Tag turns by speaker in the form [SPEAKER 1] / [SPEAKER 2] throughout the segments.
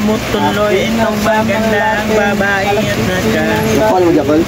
[SPEAKER 1] mo tuloy itong magandang babae at naka.
[SPEAKER 2] Call mo, Jackal?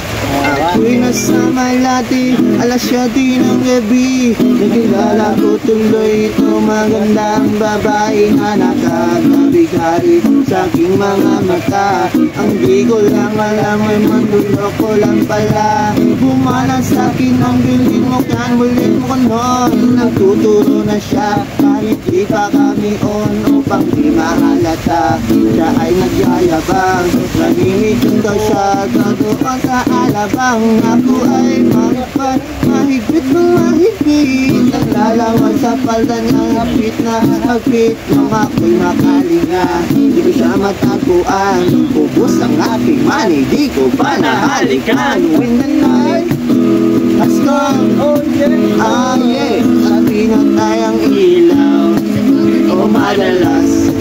[SPEAKER 2] Ako'y nasa Malati, alas 7 ng gabi. Nakilala ko tuloy itong magandang babae na nakakabigari sa aking mga mata. Ang di ko lang alam ay mandulo ko lang pala. Bumalan sa akin ang building mo kan, mulit mo ko noon. Nagtuturo na siya kahit di pa kami on upang di mahalata. Siya ay nagyayabang, nangingitin daw siya doon sa alabang. Ako ay marapad, mahigpit ng mahigpit. Naglalawan sa palda niya, hapit na hapit. Nang ako'y makalinga, di ko siya matagpuan. Ubus ang aking money, di ko pa nahalikan. When the night has come, oh yeah, ah yeah, sabi na tayong ilaw. O madalas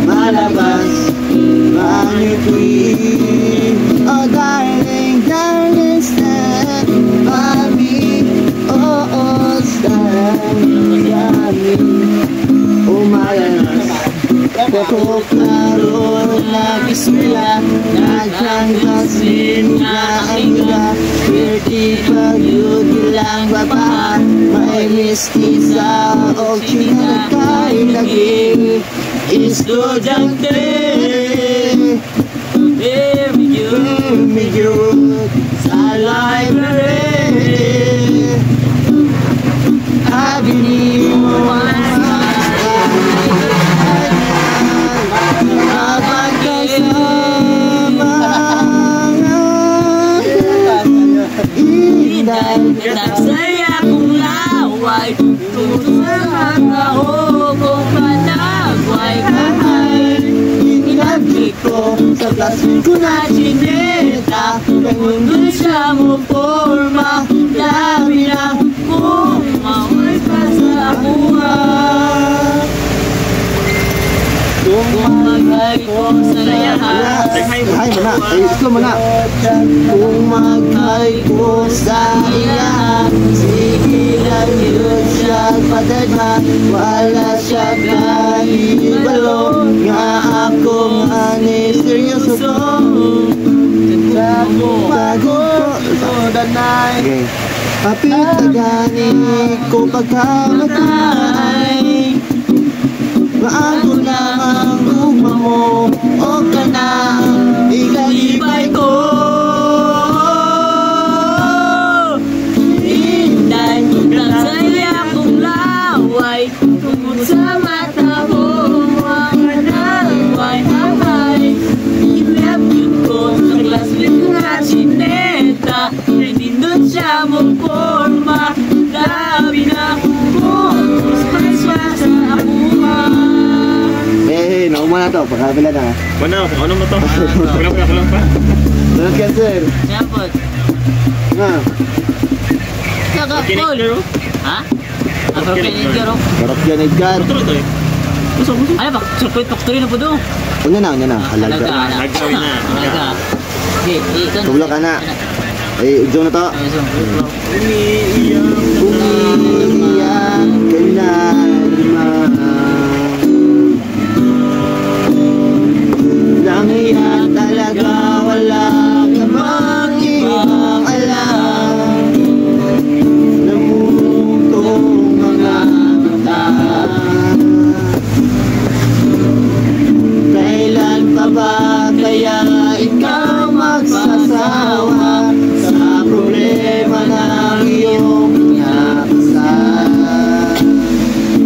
[SPEAKER 2] malabas, manipid. Oh darling, darling, stand by me. Oh, oh, stand by me. Oh madalas ako klaro na bismillah. Nadyan kasin na ang iba. Dirty pag yun lang baba. May mistiza o chinagkay lagi. Estudyante, me yun sa library. Abili mo ang
[SPEAKER 1] nagsaya kong laway, tungkol sa mataho kong panagway kahay. Inilagay ko sa plastic ko na chineta, nangundun siya mo forma. Labi na kung maway pa sa buha. Kung maghay ko sa lahat,
[SPEAKER 2] hi mo na, ito mo na. Kung maghay ko sa lahat, sige lang yun siya padadma. Wala siya kahibalo, nga akong seryoso. Bago ko danay, kapit tagani ko pagkamatay. Maangko lang ang guma mo, o ka na, ikalibay ko.
[SPEAKER 1] Hinday, nagsaya kong laway, tungkol sa mata mo, mga nalaway hamay. Inilapin ko sa plastic na chineta, nandindot siya mong forma. Labi na kung gusto sa abuha.
[SPEAKER 2] Nauma na to, pakabila na.
[SPEAKER 3] Mana, ano mo to? Kalang pa.
[SPEAKER 2] Sunod cancer.
[SPEAKER 1] Siyempre.
[SPEAKER 2] Nga.
[SPEAKER 1] Kaka-full. Ha? Ako pinigyan ro.
[SPEAKER 2] Sarap yan, Edgar.
[SPEAKER 3] Ito eh.
[SPEAKER 1] Ano ba? Surprise factory na po doon.
[SPEAKER 2] Unya na. Halaga.
[SPEAKER 3] Nagkawin na.
[SPEAKER 1] Halaga. Okay,
[SPEAKER 2] Tublo ka na. Ay, udyo na to. Umiiyak ka na naman. Langiya talaga, wala ka bang ibang alam. Namutong mga mata. Kailan pa ba kaya ikaw magsasawa sa problema ng iyong pinakasan?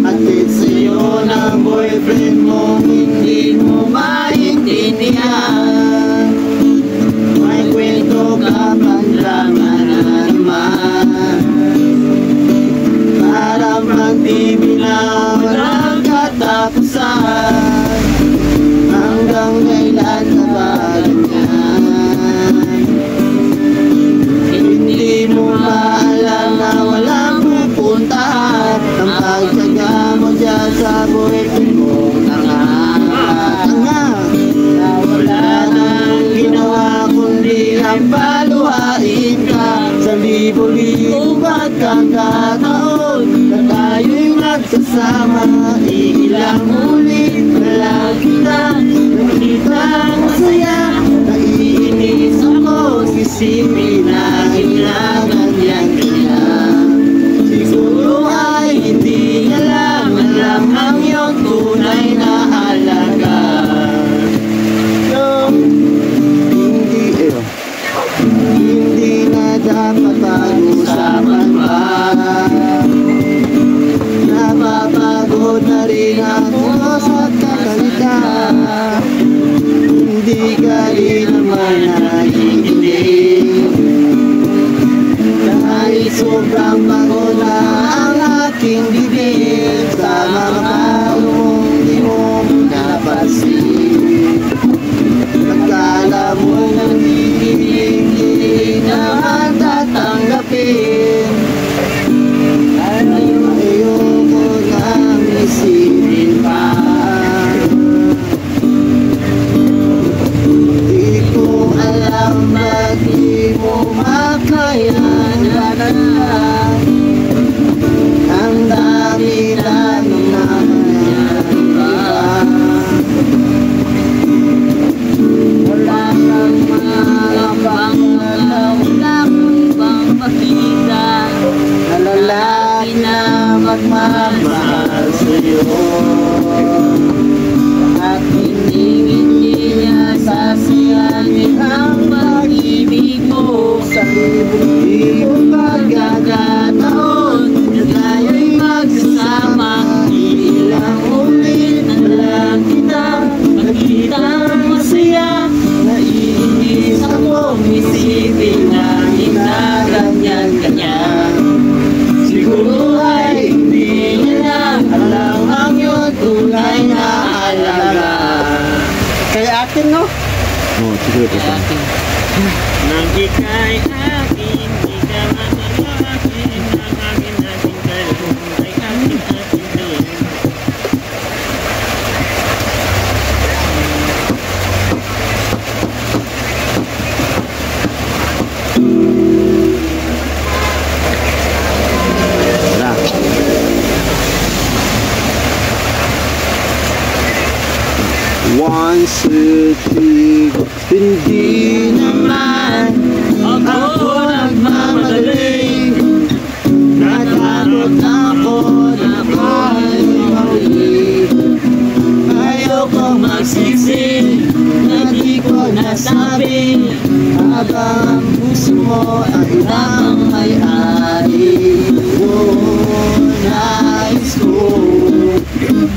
[SPEAKER 2] Hatid sa'yo ng boyfriend mo, hindi mo maintindihan. May kwento ka pandrama na naman, para mag-TV na walang katapusan. Hanggang kailan na ba ganyan? Hindi mo maalam na walang pupuntahan. Ang pagtsaga mo dyan sa boyfriend mo, tanga. Na wala nang ginawa kundi ang paluhain ka. Sa libo-libo pagkakataon na tayo'y magsasama, iilang ulit na lang kita. hindi ka rin naman nakikinig. Kahit sobrang bago na ang aking bibig, sa mga kalong di mo napansin. Akala mo nang hindi naman tatanggapin. Ayoko nang isipin pa. Di ko alam ba't di mo makayanan. Ang dami na nung nangyayari. Wala kang malambang alam, wala kang makita na lalaki na magmamahal sa'yo. At hindi niya sasiyanin ang pag-ibig mo. Sa ibang pagkakataon na tayo'y magsasama, ilang ulit na lang kita makita masaya. Naiinis akong isipin na ganyan-ganyan. Siguro ay hindi niya lang ang iyong tunay na alaga. Kaya akin, no? Oo, siguro ko pa.
[SPEAKER 3] Nang ika'y akin, di ka matalakin. Ang akin kayo, ay akin kayo.
[SPEAKER 2] Once, two, three. Hindi naman ako nagmamadali. Natakot ako na ako'y mahuli. Ayoko magsisi na di ko nasabi, habang ang puso mo ay ibang may-ari. Nais ko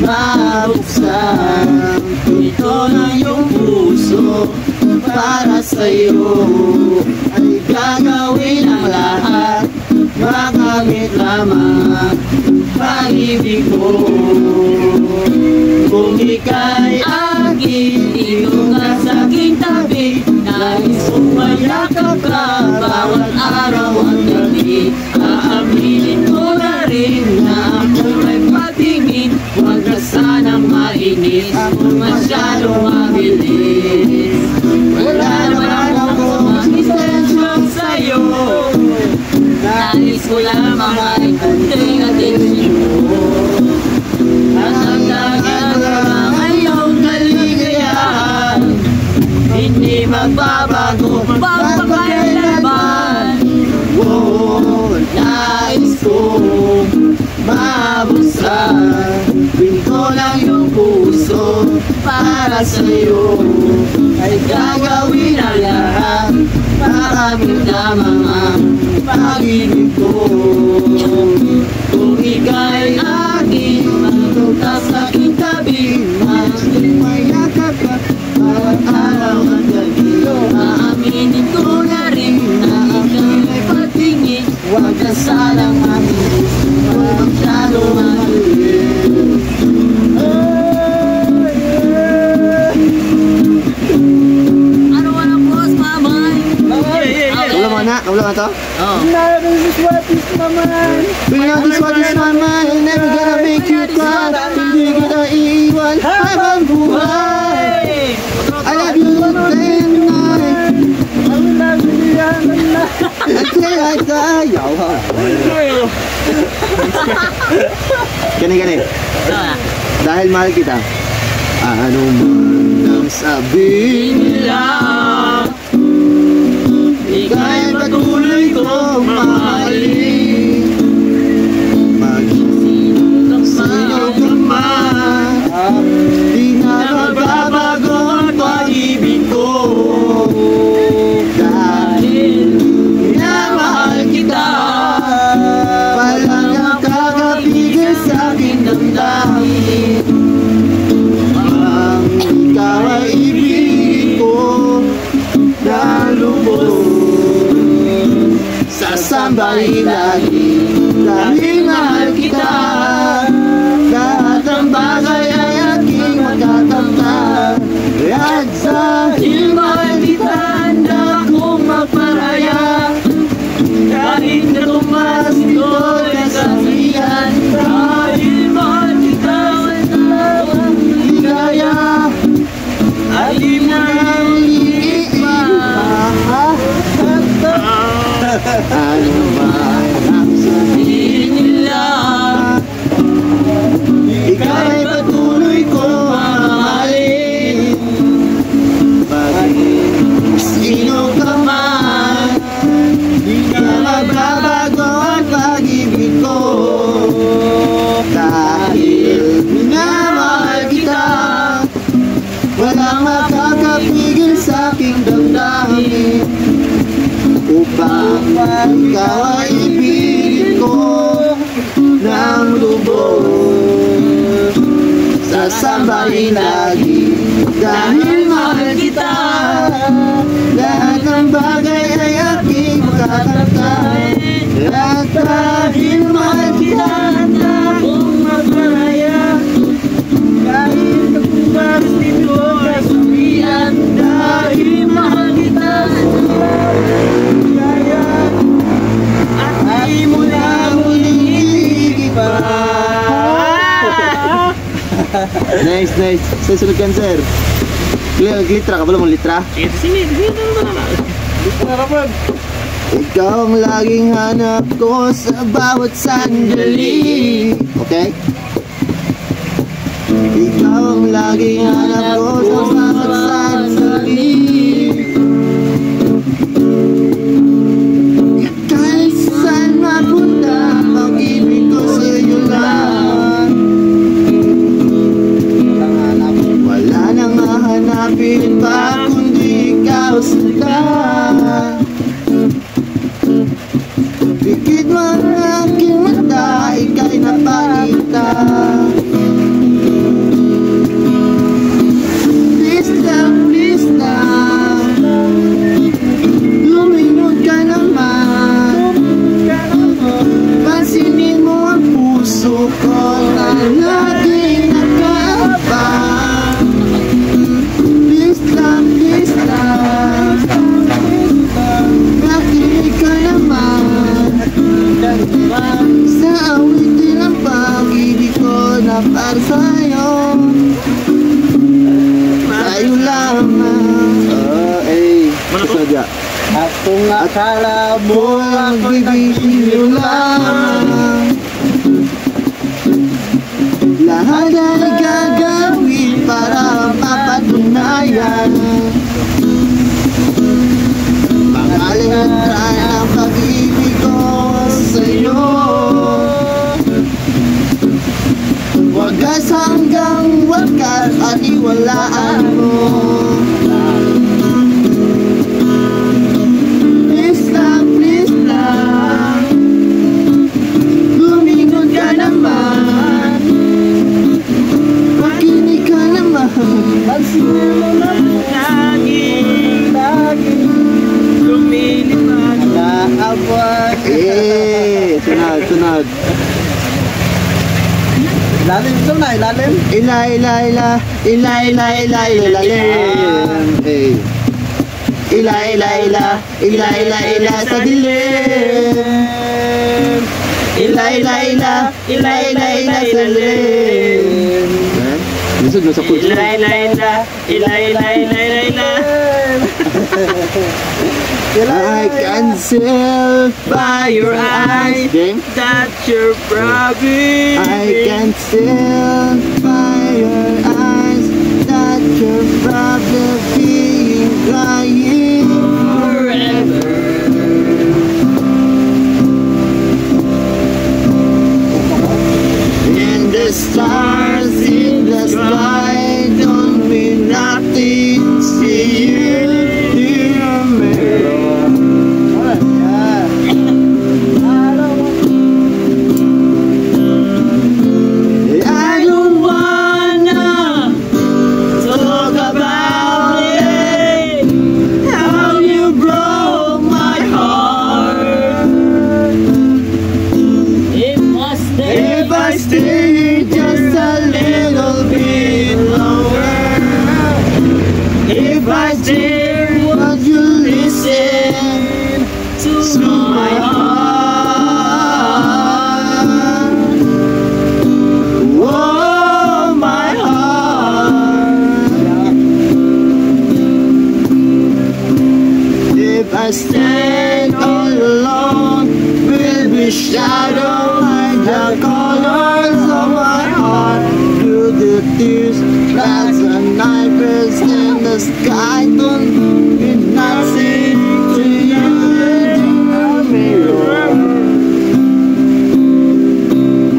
[SPEAKER 2] mabuksan ito na yung puso para sa'yo. Ay gagawin ang lahat, makamit lamang pag-ibig ko. Kung ika'y akin, iyong nasa aking tabi, nais kong mayakap ka bawat araw at gabi. Aaminin ko na rin na ako may patingin, huwag ka sanang mainis kung masyado mabilis. Wala naman ako mag-intention sa'yo, nais ko lamang ay kunting atensyon. At ang dagat ang iyong kaligayahan, hindi magbabago magpapakailanman. Nais kong mabuksan pinto ng iyong puso para sa'yo. Ay gagawin ang lahat, maraming lamang ang pag-ibig ko. Kung ika'y akin, magtutas sa aking tabi, mayakap ka bawat araw at gabi. Aaminin ko na rin na ika'y may patingin, huwag ka sanang mabilis, huwag masyado mabilis. Ano walang boss, mamay?
[SPEAKER 1] Ulo mo na? Ulo mo to?
[SPEAKER 3] Oo.
[SPEAKER 2] This is what is my mind. We know this what is my mind. Never gonna make you cry. Hindi kita iiwan habang buhay. I love you day and night. I love you day and night. Until I die. Gani. Dahil mahal kita, ano man ang sabihin nila, ika'y patuloy kong mahalin. Mag-sino ka man, di na magbabago ang pag-ibig ko. Dahil minamahal kita, walang nakakapigil sa aking damdamin. Ang ikaw babae lagi. Dahil mahal kita, lahat ng bagay ay aking magtatamnan. At dahil mahal kita, handa akong magparaya. Kahit na tumas ito'y kasabihan. Dahil mahal kita, wala akong ligaya. At di mo nang iipa. Ano ba ang sabihin nila? Ika'y patuloy ko mamahalin. Bakit sino ka man, di ka magbabago ang pag-ibig ko. Dahil minamahal kita, walang makakapigil sa aking damdamin. Upang ikaw ay ibigin ko ng lubos, sasambahin lagi. Dahil mahal kita, lahat ng bagay ay aking makakamtan. At dahil mahal kita, handa akong magparaya. Kahit nabukas nito ay sabihan. Dahil mahal kita, at di mo na muling iibig pa. Nice, nice. Sa sunod kan, sir. Litra ka ba lang? Litra?
[SPEAKER 3] Sige, litra naman.
[SPEAKER 2] Ikaw ang laging hanap ko sa bawat sandali. Okay? Ikaw ang laging hanap ko sa bawat sandali. Kahit saan mapunta, pag-ibig ko sa'yo lang. Wala nang hahanapin pa kundi ikaw sila. Bigit mo ang aking mata, ika'y napakita. Please lang, luminod ka naman. Pansinin mo ang puso ko na laging nakaabang. Please lang, makinig ka naman sa awitin ang pag-ibig ko na para sa'yo. Sa'yo lamang. Kasadya. At kung akala mo ang bibigyo lamang, lahat ay gagawin para mapatunayan. Pangalingan ang pag-ibig ko sa'yo. Wagas hanggang wakas aniwalaan mo. Please lang, lumingon ka naman. Makinig ka naman. Pansinin mo na laging lumilipad na abuan. Sunod. Ilalim ito na, ilalim. Ilalim. Ila sa dilim. Ila sa dilim. Lisod na sa puso. I can see by your eyes that you're probably. I can see by your eyes that you're probably crying forever. And the stars in the sky don't mean nothing to you. I don't wanna talk about
[SPEAKER 1] I stay,
[SPEAKER 2] would you listen
[SPEAKER 1] to
[SPEAKER 2] my heart? Oh, my heart. If I stand all alone, will be shadow like the colors of my heart. Through the tears, clouds and night birds in the sky, don't be nothing to you in the mirror. I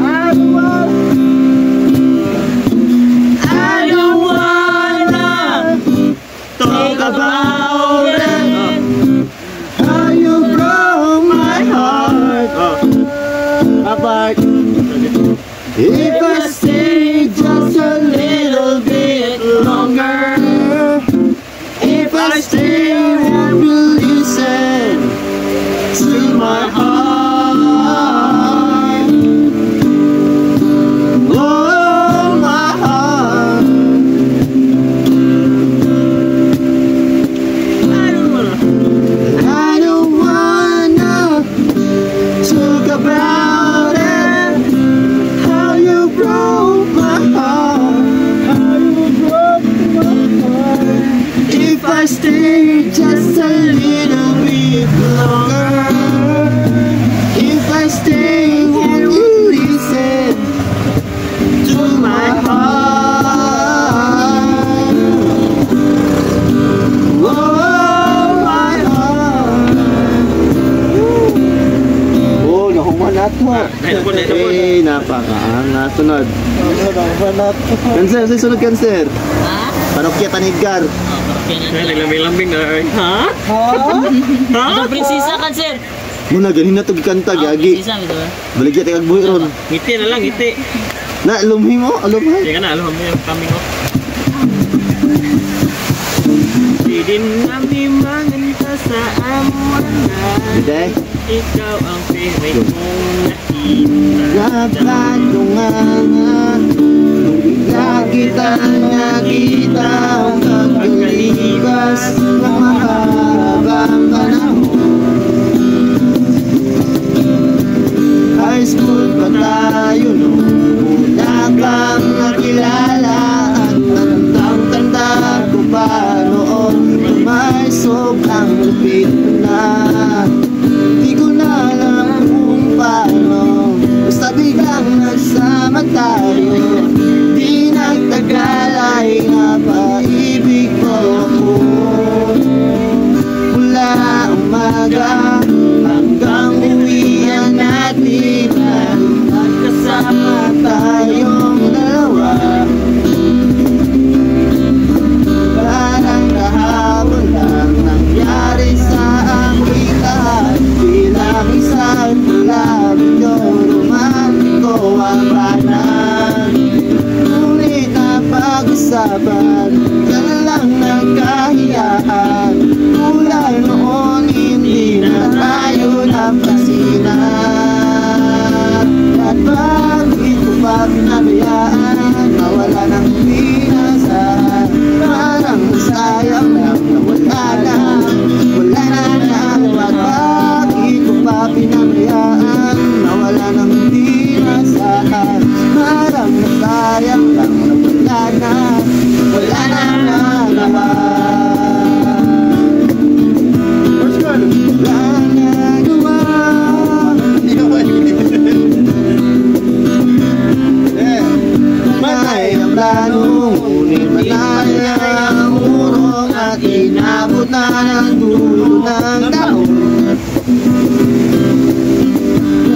[SPEAKER 2] don't wanna talk about it. How you broke my heart. If I stay just a little bit longer, if I stay, won't you listen to my heart? Oh, my heart. I don't wanna talk about it. How you broke my heart. How you broke my heart. If I stay just a little bit longer, if I stay, won't you listen to my heart? Oh, my heart. Oh, nahumanat mo. Eh, napakaangas. Sunod. Cancer, sa sunod cancer.
[SPEAKER 1] Ha?
[SPEAKER 2] Parokya Taniggar.
[SPEAKER 3] Naglambing-lambing na. Ha?
[SPEAKER 1] Ano prinsesa kan sir?
[SPEAKER 2] Muna, ganin na ito gikanta, gagi.
[SPEAKER 1] Prinsesa ito ba?
[SPEAKER 2] Baligya tayo kagbuhi ron.
[SPEAKER 3] Ngiti na lang, ngiti.
[SPEAKER 2] Na, alumhi mo, alumhay.
[SPEAKER 3] Hindi ka na, alam mo yung coming up. Di din namin manganta sa amuanan.
[SPEAKER 2] Hindi.
[SPEAKER 3] Ikaw ang piray kong nakita.
[SPEAKER 2] Napatungangan, bigla kita nakita ang pagkalipas ng mahabang panahon. High school pa tayo nung una kang nakilala, at tandang-tanda ko pa noon na may sobrang lupit na. Di ko na alam kung paano, basta biglang nagsama tayo. Di nagtagal ay napaibig mo ako. Mula umaga hanggang uwian natin, at kasama tayong dalawa. Parang kahapon lang nangyari sa aking lahat. Bilang isang labyo romantiko ang banan. Ngunit napag-usapan, yan lang nagkahiyaan. Mula noon hindi na tayo napasinan. At bakit ko pa pinabayaan, mawala ng pinasahan. Parang sayang lang na wala na at bakit ko pa pinabayaan, mawala ng pinasahan. Parang sayang lang na wala na nagawa. May ang plano, ngunit malaya ang urong, at inabot na ng dulo ng taon.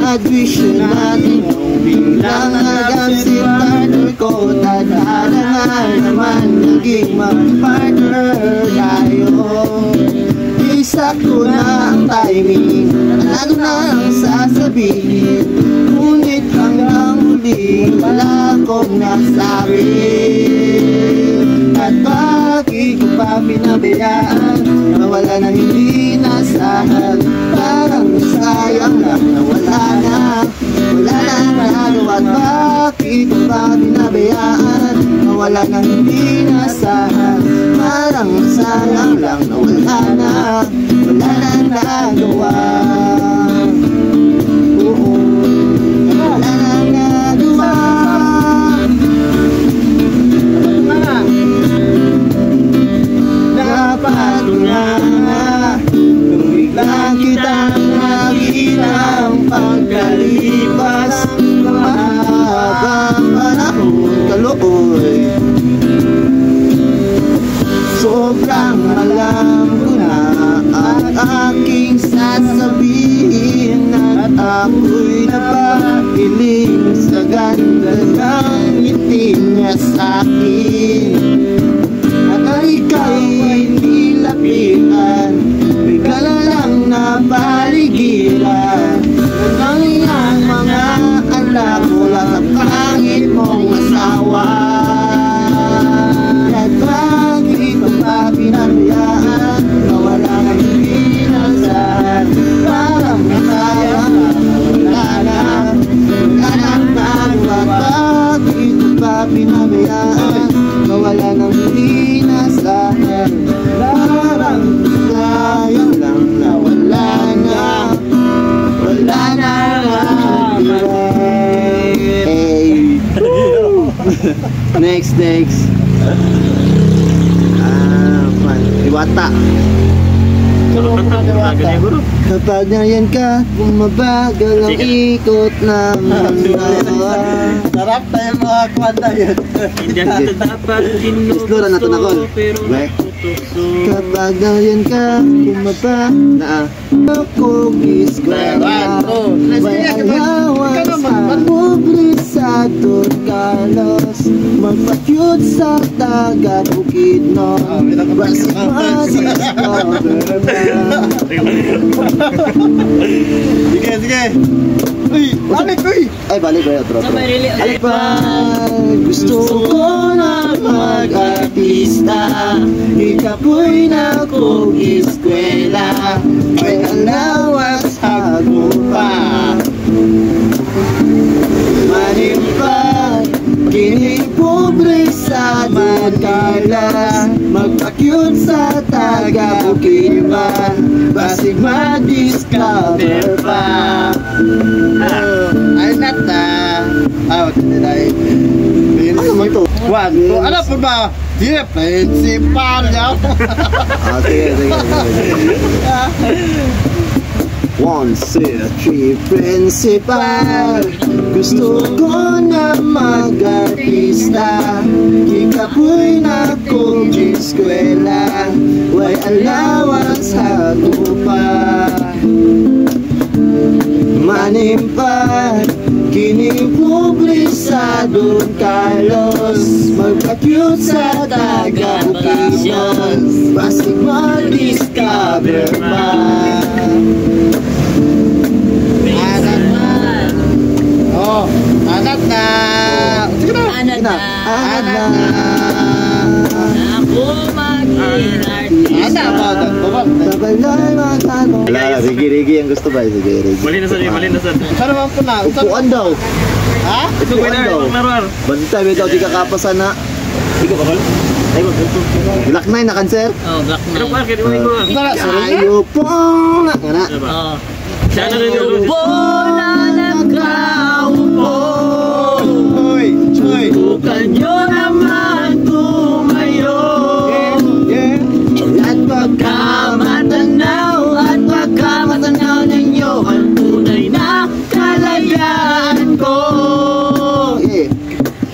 [SPEAKER 2] Graduation natin nung biglang nag-absent partner ko. Tadhana nga naman naging mag-partner tayo. Isakto na ang timing, ano na ang sasabihin, ngunit hanggang huli wala akong nasabi. At bakit ko pa pinabayaan, nawala na hindi nasahan. Parang sayang lang na wala na nagawa. At bakit ko pa pinabayaan, nawala wala nang hindi nasahan. Parang sayang lang na wala na nagawa. Oo, wala na nagawa. Dapat nga nung biglang kitang nakita ang pagkalipas ng mahabang panahon kalooy. Sobrang alam ko na at aking sasabihin at ako'y napahiling sa ganda ng ngiti niya sa'kin. At ika'y nilapitan, bigla na lang napaligiran ng iyong mga anak mula sa pangit mong asawa. At bakit ko pa pinanayaan na wala nang pinasan? Parang masayang wala na nagawa. Bakit ko pa pinanayaan na wala nang pinasan? Parang sayang lang na wala na hey. Next Diwata. Kapag nariyan ka, bumabagal ang ikot ng mundo.
[SPEAKER 1] Sarap tayo mga kwanta yun.
[SPEAKER 3] Hindi natin dapat
[SPEAKER 2] Explore na ito na kon.
[SPEAKER 3] pero
[SPEAKER 2] Kapag nariyan ka, bumaba ako giskwela. May alawas sa publisado Carlos. Magpa-cute sa dagat bukid nun. Basig ma-discover ba?
[SPEAKER 1] Sige. Uy, balik uy!
[SPEAKER 2] Ay, balik ba yun? Balik ba? Gusto ko na mag-artista. Ikapoy na kong eskwela. May alawas hago pa. Manimpag, kinipobre sa Magkala. Magpa-cute sa taga-Bukiman. Basig ma-discover pa.
[SPEAKER 1] Ay nata. Out nila.
[SPEAKER 2] Ano naman to?
[SPEAKER 1] One, two. Ano po ba? Di, principal niya.
[SPEAKER 2] Sige. 1, 2, 3, principal. Gusto ko na mag-artista. Ikapoy na kong eskwela. May allowance hago pa. Manimpad, kinipobre sa Don Carlos. Magpa-cute sa taga-Bukiman. Basig ma-discover pa.
[SPEAKER 1] Anak na. Sige na.
[SPEAKER 2] Anak na.
[SPEAKER 3] Ako maging artista.
[SPEAKER 1] Anak ba?
[SPEAKER 2] Sabay-lay magtanong. Wala, Rigi ang gusto ba? Sige, Rigi.
[SPEAKER 3] Mali na sa.
[SPEAKER 1] Saan naman po na?
[SPEAKER 2] Upuan daw.
[SPEAKER 1] Ha?
[SPEAKER 3] Ito ko na, maruar.
[SPEAKER 2] Bantay, may daw di kakapasan na.
[SPEAKER 3] Ikaw ba? Ay,
[SPEAKER 2] Black 9 na cancer.
[SPEAKER 3] oh, black na. Pero bakit mo ko?
[SPEAKER 2] Ayaw pong na. Nga na.
[SPEAKER 3] Oh. Sana rin yung
[SPEAKER 2] na nagkaupo.
[SPEAKER 1] Uy.
[SPEAKER 2] Subukan nyo naman tumayo. At pagkamatanaw ninyo ang tunay na kalayaan ko.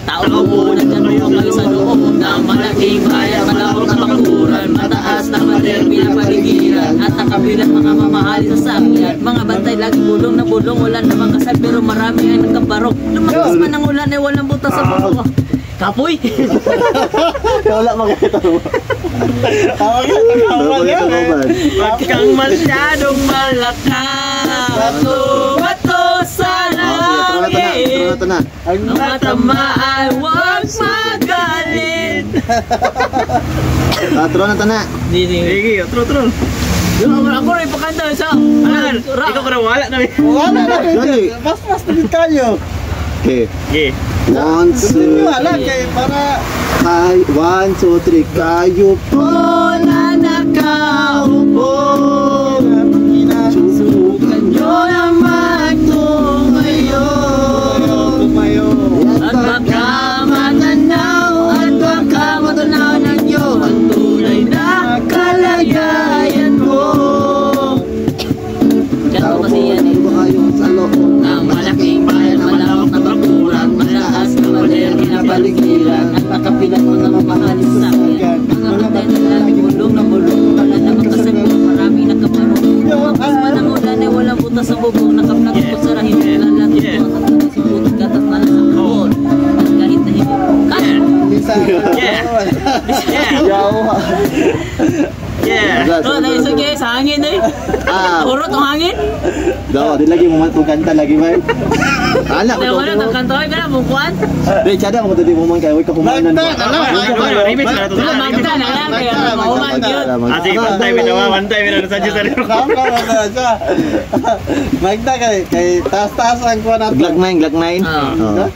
[SPEAKER 3] tao po na kayo sa loob ng malaking bayan, malawak na pakuran, mataas na pader, pinapaligiran at nakabilang mga mamahali sa sakyan. Mga bantay lagi bulong na bulong, wala namang kasal pero marami ay nagkabarok. Lumakas man ang ulan ay walang butas sa buko. Kapoy!
[SPEAKER 2] Wala makita mo.
[SPEAKER 3] Huwag kang masyadong malakas. Bato sa langit. Ang matama ay huwag magalit.
[SPEAKER 2] Tro na tana.
[SPEAKER 3] Sige, tro. Ako rin pakanta sa... Ikaw ka na wala na.
[SPEAKER 1] Wala na. Mas na kayo.
[SPEAKER 2] Okay. One, two,
[SPEAKER 1] Wala kay para
[SPEAKER 2] kay, 1, 2, 3, kayo po na nakaupo. Susukan nyo na magtumayo. At baka matanaw, at baka matunaw ninyo ang tunay na kalagayan mo.
[SPEAKER 3] Ganto kasi yan eh. Ang malaking bayan, malawak na bakuran, mataas na pader, kinapaligiran, at makapilang mga mamahalin sa sakyan. Mga bantay na lagi, bulong na bulong, wala na magkasagot, marami nakaparong. Kapag man ang ulan ay walang butas sa bubong, nakaplagpot sa rahim, lalatid mo, at nagsiputot katat na lang sa kapon. At kahit na hindi naisog kayo sa hangin eh. Urot ang hangin.
[SPEAKER 2] Daw, di lagi mo kanta lagi ba? Anak ko.
[SPEAKER 3] Wala nang kantoy ka na mungkuan.
[SPEAKER 2] Di cada mo tadi mo man kay ka kumanan.
[SPEAKER 1] remix na to.
[SPEAKER 3] Magta na lang kaya mauman gyud.
[SPEAKER 1] Asig bantay bitaw sa Diyos ari.
[SPEAKER 2] Magda kay taas-taas ang kuan natin. Glock 9.
[SPEAKER 3] Ah.
[SPEAKER 2] Oh.